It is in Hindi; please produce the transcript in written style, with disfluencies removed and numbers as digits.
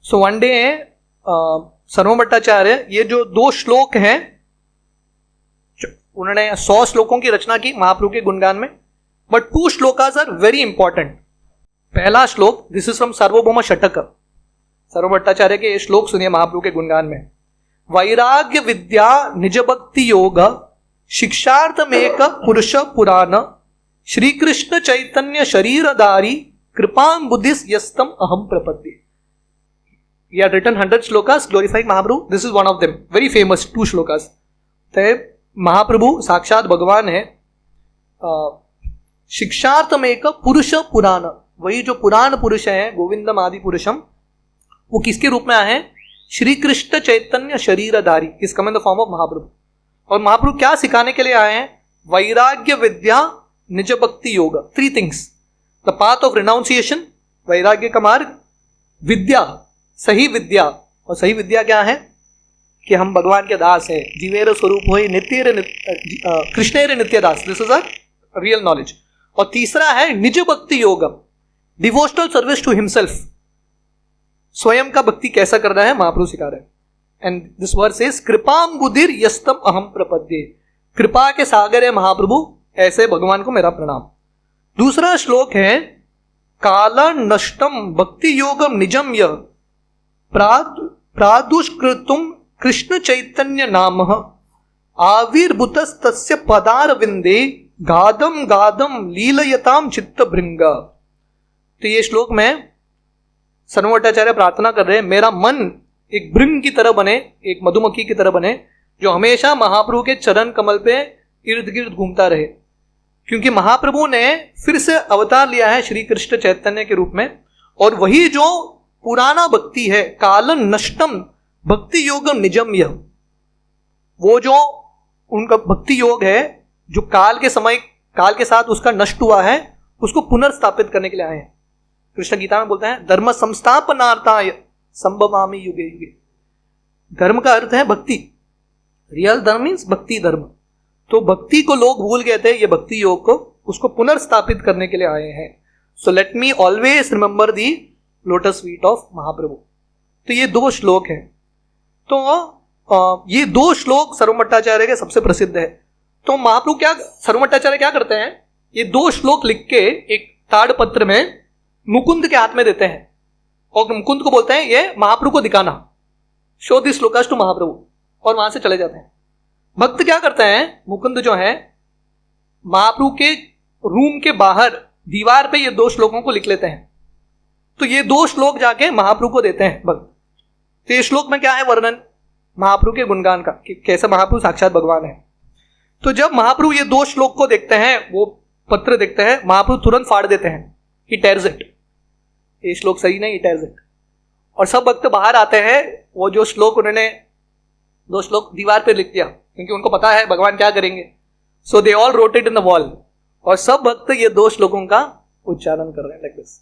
सो वन डे सर्वम भट्टाचार्य ये जो 2 श्लोक हैं, उन्होंने 100 श्लोकों की रचना की महाप्रभु के गुणगान में, but 2 shlokas are very important. पहला श्लोक, दिस इज फ्रॉम सार्वभौम षटक. सर्वम भट्टाचार्य के ये श्लोक सुनिए महाप्रभु के गुणगान में. वैराग्य विद्या निज भक्ति योग शिक्षार्थमेक पुरुष पुराण श्री कृष्ण चैतन्य शरीरधारी कृपां बुद्धिस यस्तम अहम प्रपद्ये. He had written 100 shlokas glorifying Mahaprabhu. This is one of them. Very famous 2 shlokas. तो महाप्रभु साक्षात भगवान है. शिक्षार्थमेक पुरुष पुराण, वही जो पुराण पुरुष है गोविंदम आदि पुरुषम, वो किसके रूप में आए हैं? श्री कृष्ण चैतन्य शरीरधारी, is come in the form of Mahaprabhu. और महाप्रभु क्या सिखाने के लिए आए हैं? वैराग्य विद्या निज भक्ति योग. 3 things. The path of renunciation, वैराग्य का मार्ग, विद्या, सही विद्या. और सही विद्या क्या है? कि हम भगवान के दास हैं. जीवेर स्वरूप हो नित्य कृष्णेर नित्य दास. This is a real knowledge. और तीसरा है निज भक्ति योग, डिवोशनल सर्विस टू हिमसेल्फ. स्वयं का भक्ति कैसा करना है महाप्रभु सिखा रहे हैं. एंड दिस वर्स इज कृपाम बुधिर यस्तम अहम प्रपद्ये. कृपा के सागर है महाप्रभु, ऐसे भगवान को मेरा प्रणाम. दूसरा श्लोक है काल नष्टम भक्ति योगम निजम य प्रादुष्कृतुम कृष्ण चैतन्य नाम आविर्भूतस्तस्य पदार विंदे गादम गादम लीलयताम चित्त भृंग. तो ये श्लोक में सर्वम भट्टाचार्य प्रार्थना कर रहे हैं, मेरा मन एक भृंग की तरह बने, एक मधुमक्खी की तरह बने, जो हमेशा महाप्रभु के चरण कमल पे इर्द गिर्द घूमता रहे. क्योंकि महाप्रभु ने फिर से अवतार लिया है श्री कृष्ण चैतन्य के रूप में. और वही जो पुराना भक्ति है, कालन नष्टम भक्ति योगम निजम यह, वो जो उनका भक्ति योग है जो काल के समय, काल के साथ उसका नष्ट हुआ है, उसको पुनर्स्थापित करने के लिए आए हैं. कृष्ण गीता में बोलते हैं धर्म संस्थापनार्थाय संभवामि युगे युगे. धर्म का अर्थ है भक्ति. रियल धर्म मीन्स भक्ति धर्म. तो भक्ति को लोग भूल गए थे, ये भक्ति योग को, उसको पुनर्स्थापित करने के लिए आए हैं. So let me always remember the lotus feet of Mahaprabhu. तो ये 2 श्लोक हैं. तो ये 2 श्लोक सर्वम भट्टाचार्य के सबसे प्रसिद्ध है. तो महाप्रभु क्या, सर्वम भट्टाचार्य क्या करते हैं, ये 2 श्लोक लिख के एक ताड़पत्र में मुकुंद के हाथ में देते हैं और मुकुंद को बोलते हैं ये महाप्रभु को दिखाना, शो दिस श्लोकास टू महाप्रभु, और वहां से चले जाते हैं. भक्त क्या करते हैं, मुकुंद जो है महाप्रभु के रूम के बाहर दीवार पे ये 2 श्लोकों को लिख लेते हैं. तो ये 2 श्लोक जाके महाप्रभु को देते हैं भक्त. तो ये श्लोक में क्या है? वर्णन महाप्रभु के गुणगान का, कि कैसे महाप्रभु साक्षात भगवान है. तो जब महाप्रभु ये 2 श्लोक को देखते हैं, वो पत्र देखते हैं, महाप्रभु तुरंत फाड़ देते हैं, ही टेयर्स इट. ये श्लोक सही नहीं, ही टेयर्स इट. और सब भक्त बाहर आते हैं. वो जो श्लोक उन्होंने 2 श्लोक दीवार पे लिख दिया, क्योंकि उनको पता है भगवान क्या करेंगे. So they all wrote it in the wall. और सब भक्त ये 2 श्लोकों का उच्चारण कर रहे हैं लाइक दिस.